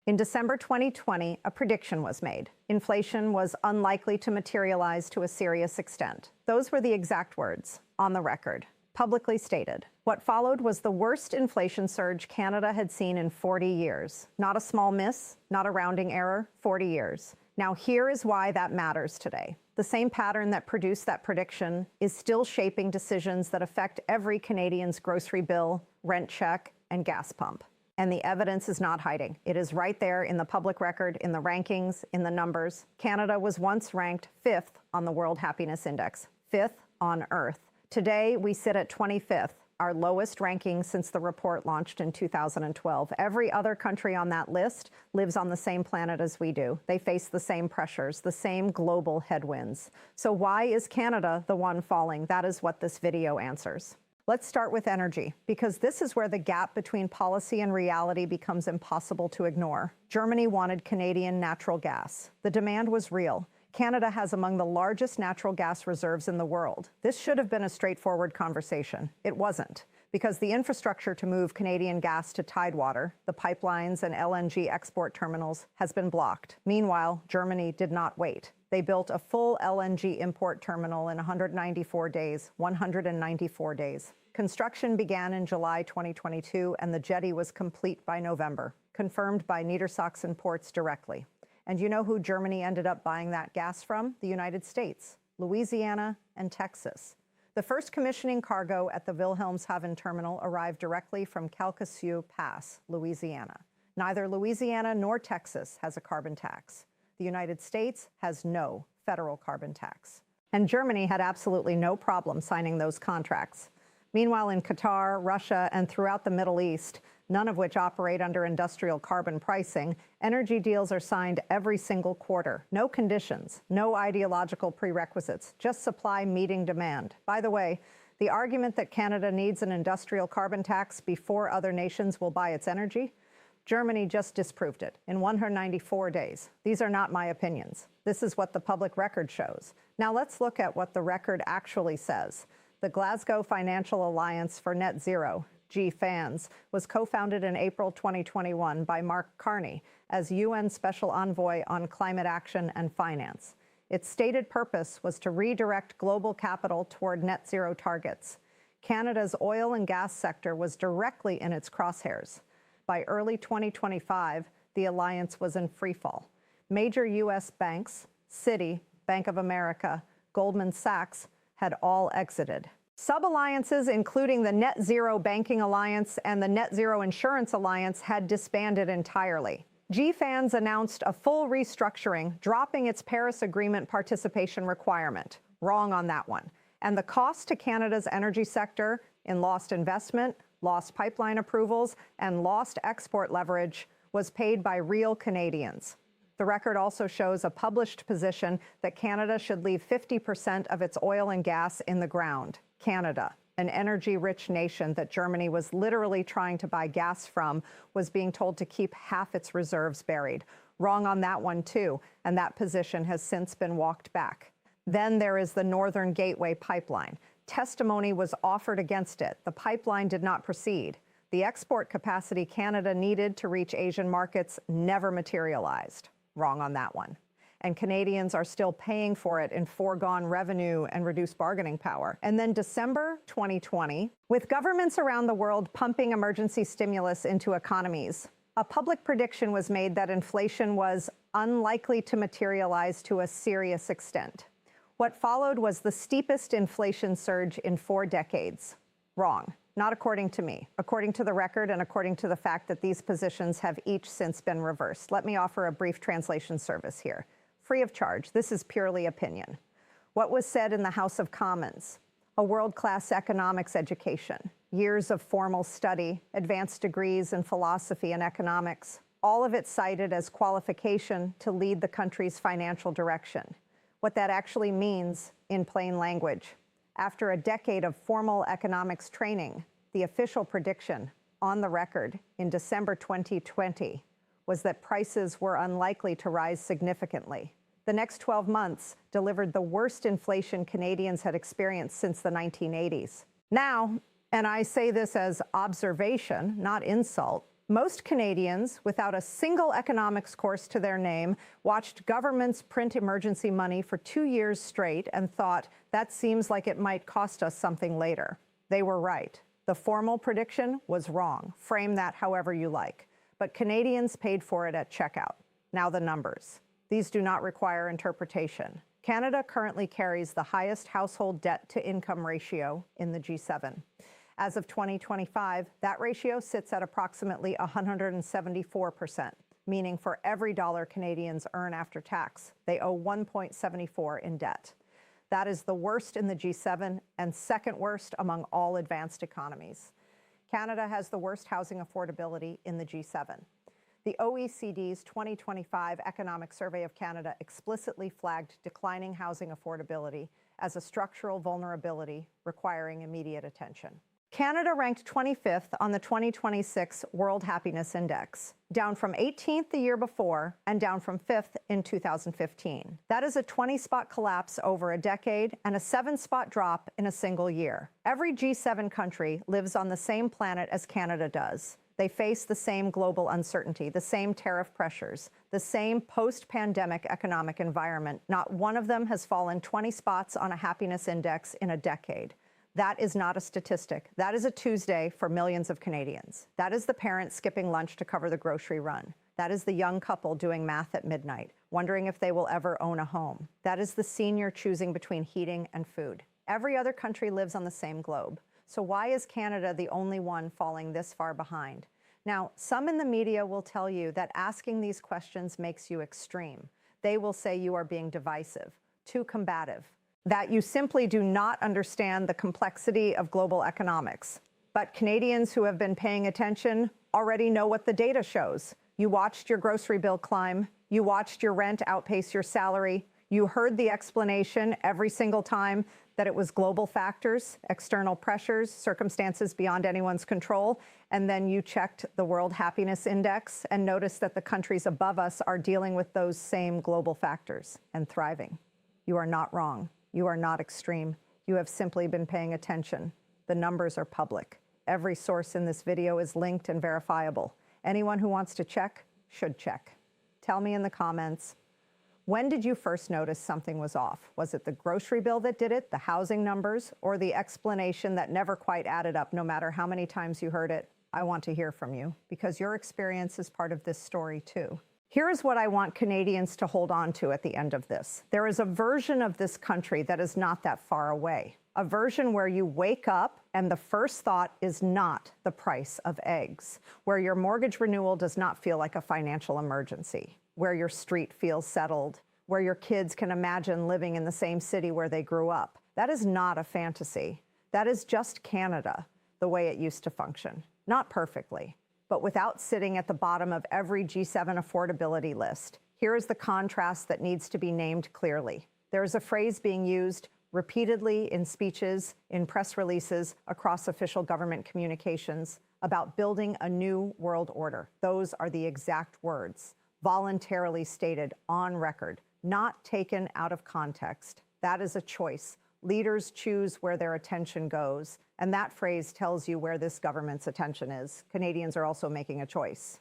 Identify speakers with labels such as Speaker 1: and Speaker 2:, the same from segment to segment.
Speaker 1: In December 2020, a prediction was made. Inflation was unlikely to materialize to a serious extent. Those were the exact words, on the record, publicly stated. What followed was the worst inflation surge Canada had seen in 40 years. Not a small miss, not a rounding error, 40 years. Now here is why that matters today. The same pattern that produced that prediction is still shaping decisions that affect every Canadian's grocery bill, rent check, and gas pump. And the evidence is not hiding. It is right there in the public record, in the rankings, in the numbers. Canada was once ranked 5th on the World Happiness Index, 5th on Earth. Today, we sit at 25th, our lowest ranking since the report launched in 2012. Every other country on that list lives on the same planet as we do. They face the same pressures, the same global headwinds. So why is Canada the one falling? That is what this video answers. Let's start with energy, because this is where the gap between policy and reality becomes impossible to ignore. Germany wanted Canadian natural gas. The demand was real. Canada has among the largest natural gas reserves in the world. This should have been a straightforward conversation. It wasn't, because the infrastructure to move Canadian gas to Tidewater, the pipelines and LNG export terminals, has been blocked. Meanwhile, Germany did not wait. They built a full LNG import terminal in 194 days, 194 days. Construction began in July 2022, and the jetty was complete by November, confirmed by Niedersachsen Ports directly. And you know who Germany ended up buying that gas from? The United States, Louisiana, and Texas. The first commissioning cargo at the Wilhelmshaven terminal arrived directly from Calcasieu Pass, Louisiana. Neither Louisiana nor Texas has a carbon tax. The United States has no federal carbon tax. And Germany had absolutely no problem signing those contracts. Meanwhile, in Qatar, Russia, and throughout the Middle East, none of which operate under industrial carbon pricing, energy deals are signed every single quarter. No conditions, no ideological prerequisites, just supply meeting demand. By the way, the argument that Canada needs an industrial carbon tax before other nations will buy its energy, Germany just disproved it in 194 days. These are not my opinions. This is what the public record shows. Now let's look at what the record actually says. The Glasgow Financial Alliance for Net Zero, GFANZ, was co-founded in April 2021 by Mark Carney as UN Special Envoy on Climate Action and Finance. Its stated purpose was to redirect global capital toward net zero targets. Canada's oil and gas sector was directly in its crosshairs. By early 2025, the alliance was in freefall. Major U.S. banks, Citi, Bank of America, Goldman Sachs, had all exited. Sub-alliances, including the Net Zero Banking Alliance and the Net Zero Insurance Alliance, had disbanded entirely. GFANZ announced a full restructuring, dropping its Paris Agreement participation requirement. Wrong on that one. And the cost to Canada's energy sector in lost investment, lost pipeline approvals, and lost export leverage was paid by real Canadians. The record also shows a published position that Canada should leave 50% of its oil and gas in the ground. Canada, an energy-rich nation that Germany was literally trying to buy gas from, was being told to keep half its reserves buried. Wrong on that one too, and that position has since been walked back. Then there is the Northern Gateway pipeline. Testimony was offered against it. The pipeline did not proceed. The export capacity Canada needed to reach Asian markets never materialized. Wrong on that one. And Canadians are still paying for it in foregone revenue and reduced bargaining power. And then December 2020, with governments around the world pumping emergency stimulus into economies, a public prediction was made that inflation was unlikely to materialize to a serious extent. What followed was the steepest inflation surge in 4 decades. Wrong. Not according to me, according to the record and according to the fact that these positions have each since been reversed. Let me offer a brief translation service here. Free of charge, this is purely opinion. What was said in the House of Commons? A world-class economics education, years of formal study, advanced degrees in philosophy and economics, all of it cited as qualification to lead the country's financial direction. What that actually means in plain language. After a decade of formal economics training, the official prediction on the record in December 2020 was that prices were unlikely to rise significantly. The next 12 months delivered the worst inflation Canadians had experienced since the 1980s. Now, and I say this as observation, not insult, Most Canadians, without a single economics course to their name, watched governments print emergency money for 2 years straight and thought, that seems like it might cost us something later. They were right. The formal prediction was wrong. Frame that however you like. But Canadians paid for it at checkout. Now the numbers. These do not require interpretation. Canada currently carries the highest household debt-to-income ratio in the G7. As of 2025, that ratio sits at approximately 174%, meaning for every dollar Canadians earn after tax, they owe 1.74 in debt. That is the worst in the G7 and second worst among all advanced economies. Canada has the worst housing affordability in the G7. The OECD's 2025 Economic Survey of Canada explicitly flagged declining housing affordability as a structural vulnerability requiring immediate attention. Canada ranked 25th on the 2026 World Happiness Index, down from 18th the year before and down from 5th in 2015. That is a 20-spot collapse over a decade and a 7-spot drop in a single year. Every G7 country lives on the same planet as Canada does. They face the same global uncertainty, the same tariff pressures, the same post-pandemic economic environment. Not one of them has fallen 20 spots on a happiness index in a decade. That is not a statistic. That is a Tuesday for millions of Canadians. That is the parent skipping lunch to cover the grocery run. That is the young couple doing math at midnight, wondering if they will ever own a home. That is the senior choosing between heating and food. Every other country lives on the same globe. So why is Canada the only one falling this far behind? Now, some in the media will tell you that asking these questions makes you extreme. They will say you are being divisive, too combative, that you simply do not understand the complexity of global economics. But Canadians who have been paying attention already know what the data shows. You watched your grocery bill climb. You watched your rent outpace your salary. You heard the explanation every single time that it was global factors, external pressures, circumstances beyond anyone's control. And then you checked the World Happiness Index and noticed that the countries above us are dealing with those same global factors and thriving. You are not wrong. You are not extreme. You have simply been paying attention. The numbers are public. Every source in this video is linked and verifiable. Anyone who wants to check should check. Tell me in the comments, when did you first notice something was off? Was it the grocery bill that did it, the housing numbers, or the explanation that never quite added up no matter how many times you heard it? I want to hear from you because your experience is part of this story too. Here is what I want Canadians to hold on to at the end of this. There is a version of this country that is not that far away. A version where you wake up and the first thought is not the price of eggs, where your mortgage renewal does not feel like a financial emergency, where your street feels settled, where your kids can imagine living in the same city where they grew up. That is not a fantasy. That is just Canada, the way it used to function. Not perfectly, but without sitting at the bottom of every G7 affordability list. Here is the contrast that needs to be named clearly. There is a phrase being used repeatedly in speeches, in press releases, across official government communications about building a new world order. Those are the exact words, voluntarily stated on record, not taken out of context. That is a choice. Leaders choose where their attention goes, and that phrase tells you where this government's attention is. Canadians are also making a choice.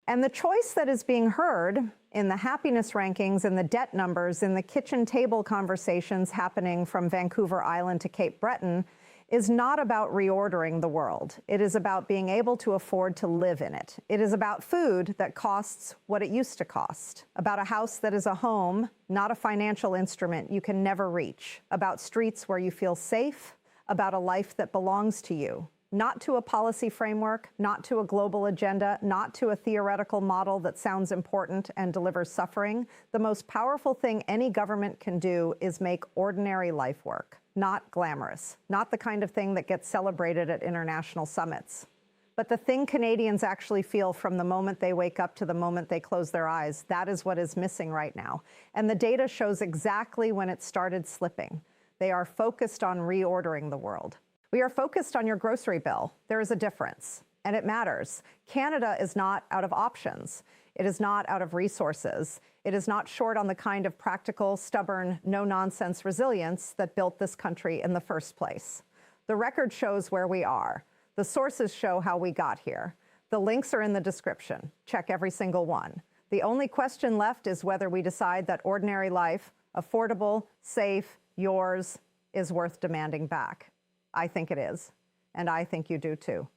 Speaker 1: And the choice that is being heard in the happiness rankings, in the debt numbers, in the kitchen table conversations happening from Vancouver Island to Cape Breton is not about reordering the world. It is about being able to afford to live in it. It is about food that costs what it used to cost, about a house that is a home, not a financial instrument you can never reach, about streets where you feel safe, about a life that belongs to you, not to a policy framework, not to a global agenda, not to a theoretical model that sounds important and delivers suffering. The most powerful thing any government can do is make ordinary life work. Not glamorous, not the kind of thing that gets celebrated at international summits, but the thing Canadians actually feel from the moment they wake up to the moment they close their eyes. That is what is missing right now. And the data shows exactly when it started slipping. They are focused on reordering the world. We are focused on your grocery bill. There is a difference, and it matters. Canada is not out of options. It is not out of resources. It is not short on the kind of practical, stubborn, no-nonsense resilience that built this country in the first place. The record shows where we are. The sources show how we got here. The links are in the description. Check every single one. The only question left is whether we decide that ordinary life, affordable, safe, yours, is worth demanding back. I think it is, and I think you do too.